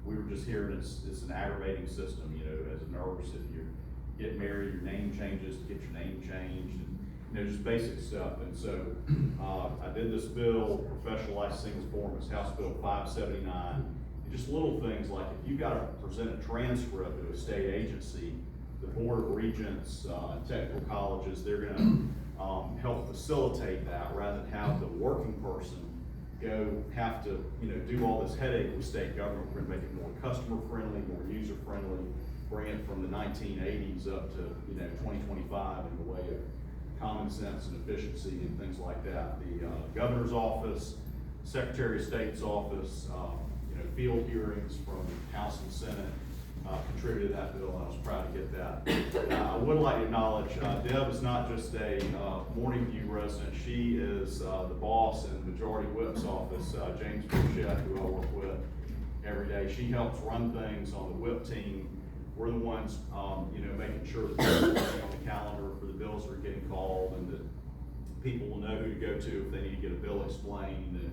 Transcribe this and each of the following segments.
we were just hearing it's an aggravating system, you know, as a nurse, if you get married, your name changes, to get your name changed, and, you know, just basic stuff. And so, I did this bill, professional licensing form, it's House Bill 579. And just little things like if you gotta present a transcript to a state agency, the Board of Regents, and technical colleges, they're gonna, help facilitate that rather than have the working person have to, you know, do all this headache with state government. We're gonna make it more customer friendly, more user friendly, bring it from the 1980s up to, you know, 2025 in the way of common sense and efficiency and things like that. The governor's office, Secretary of State's office, you know, field hearings from House and Senate contributed to that bill, and I was proud to get that. I would like to acknowledge, Deb is not just a Morning View resident, she is the boss in the Majority Whip's office, James Burchett, who I work with every day. She helps run things on the Whip team. We're the ones, you know, making sure that there's something on the calendar for the bills that are getting called, and that people will know who to go to if they need to get a bill explained. And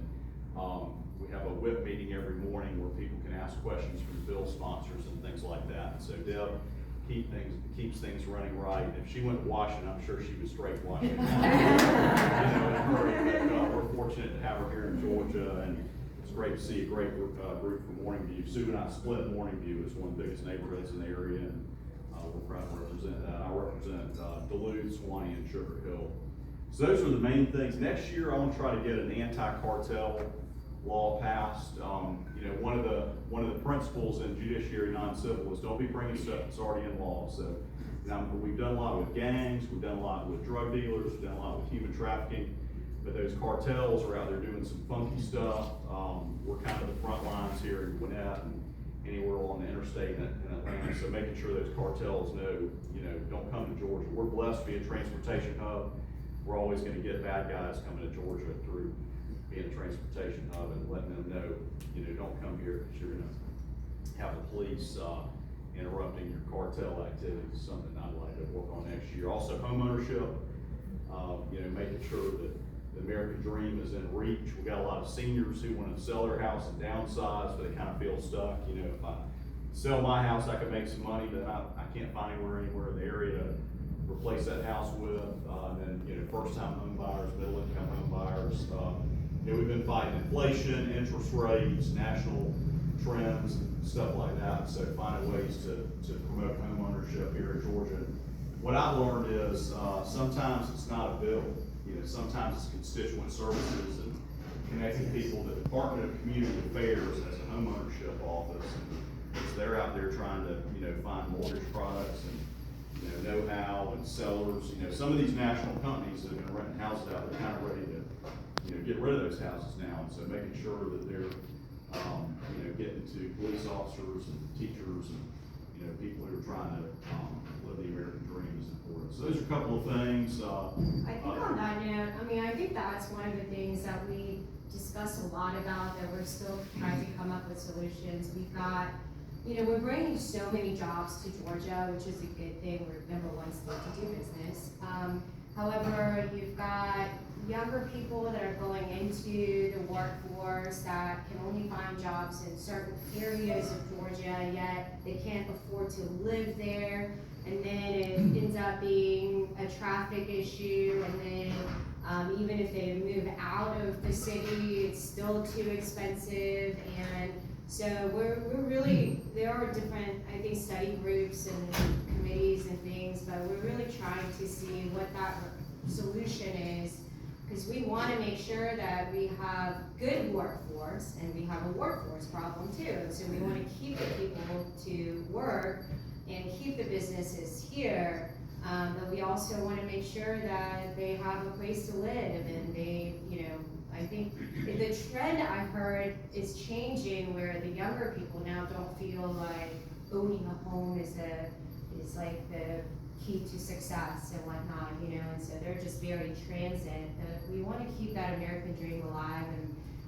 we have a Whip meeting every morning where people can ask questions from bill sponsors and things like that. So Deb keeps things running right. If she went to Washington, I'm sure she would straight Washington. You know, but we're fortunate to have her here in Georgia, and it's great to see a great group from Morning View. Sue and I split Morning View. It's one of the biggest neighborhoods in the area, and we're proud to represent that. I represent Duluth, Swanee, and Sugar Hill. So those are the main things. Next year, I want to try to get an anti-cartel law passed. You know, one of the principles in judiciary non-civil is don't be bringing stuff that's already in law. So, we've done a lot with gangs, we've done a lot with drug dealers, we've done a lot with human trafficking, but those cartels are out there doing some funky stuff. We're kind of the front lines here in Gwinnett and anywhere along the interstate in Atlanta. So making sure those cartels know, you know, don't come to Georgia. We're blessed to be a transportation hub. We're always going to get bad guys coming to Georgia through being a transportation hub, and letting them know, you know, don't come here because you're going to have the police interrupting your cartel activities. Something I'd like to work on next year. Also, homeownership. You know, making sure that the American dream is in reach. We've got a lot of seniors who want to sell their house and downsize, but they kind of feel stuck. You know, if I sell my house, I can make some money, but I can't find anywhere in the area to replace that house with. And then, you know, first-time home buyers, middle-income home buyers. You know, we've been fighting inflation, interest rates, national trends, and stuff like that. So finding ways to promote home ownership here in Georgia. What I learned is sometimes it's not a bill. You know, sometimes it's constituent services and connecting people. The Department of Community Affairs has a home ownership office, and so they're out there trying to, you know, find mortgage products and, you know-how and sellers. You know, some of these national companies that have been renting houses out, they're kind of ready to, you know, get rid of those houses now. And so making sure that they're, you know, getting to police officers and teachers and, you know, people who are trying to live the American dream is important. So those are a couple of things. I think on that note, I mean, I think that's one of the things that we discuss a lot about, that we're still trying to come up with solutions. We've got, you know, we're bringing so many jobs to Georgia, which is a good thing. We're number one state to do business. However, you've got younger people that are going into the workforce that can only find jobs in certain areas of Georgia, yet they can't afford to live there. And then it ends up being a traffic issue, and then even if they move out of the city, it's still too expensive. And so we're really, there are different, I think, study groups and committees and things, but we're really trying to see what that solution is, because we want to make sure that we have good workforce, and we have a workforce problem too. So we want to keep the people to work and keep the businesses here, but we also want to make sure that they have a place to live, and they, you know, I think the trend I've heard is changing, where the younger people now don't feel like owning a home is like the key to success and whatnot, you know, and so they're just very transient. We want to keep that American dream alive,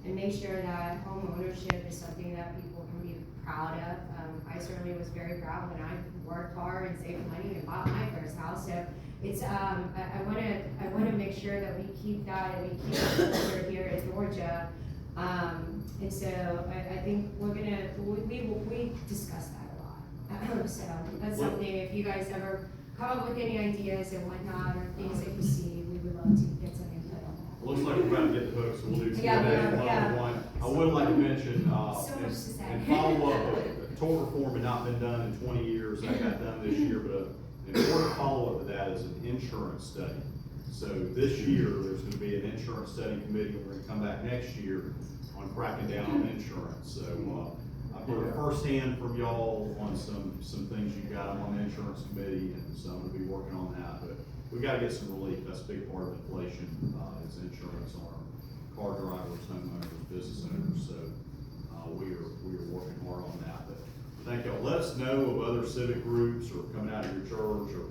and make sure that home ownership is something that people can be proud of. I certainly was very proud when I worked hard and saved money and bought my first house. So it's I want to make sure that we keep that, and we keep the culture here in Georgia. And so I think we're gonna we So that's something, if you guys ever come up with any ideas and whatnot, or things that you see, we would love to get some input on that. Looks like we're about to get the hook, so we'll do Yeah, Q&A yeah. one-on-one. I would like to mention, So much to say. in follow-up, tort reform had not been done in 20 years, that got done this year, but an important follow-up to that is an insurance study. So this year, there's gonna be an insurance study committee, and we're gonna come back next year on cracking down on insurance. So, I've heard firsthand from y'all on some things you got. I'm on the insurance committee, and so I'm gonna be working on that, but we gotta get some relief. That's a big part of inflation, is insurance on our car drivers, homeowners, business owners, so, we are working hard on that, but thank y'all. Let us know of other civic groups or coming out of your church or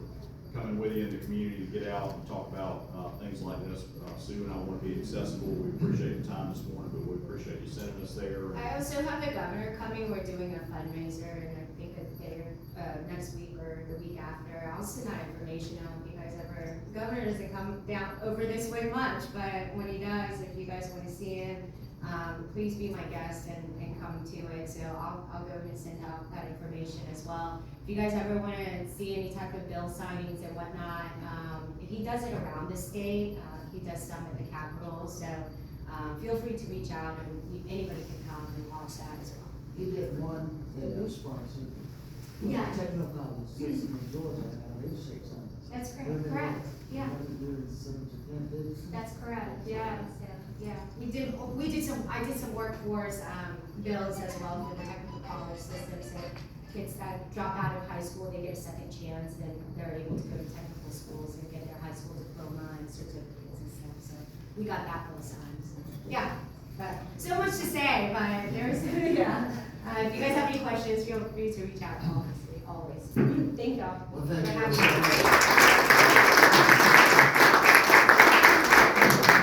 coming with you in the community to get out and talk about, things like this. Sue and I want to be accessible. We appreciate your time this morning, but we appreciate you sending us there. I also have the governor coming, we're doing a fundraiser, and I think that next week or the week after, I'll send that information out if you guys ever, governor doesn't come down over this way much, but when he does, if you guys wanna see him, please be my guest and come to it, so I'll go and send out that information as well. If you guys ever wanna see any type of bill signings and whatnot, he does it around the state, he does some at the Capitol, so, feel free to reach out and anybody can come and watch that as well. He did one that you sponsored. Yeah. Technical system in Georgia, and they say something. That's correct, yeah. That's correct, yeah, so, yeah. I did some workforce, bills as well for the technical college system, so kids that drop out of high school, they get a second chance, and they're able to go to technical schools and get their high school diploma and certificates and stuff, so we got that both sides, so, yeah. But, so much to say, but there's, yeah. If you guys have any questions, feel free to reach out, obviously, always. Thank y'all. Well, thank for you. having me.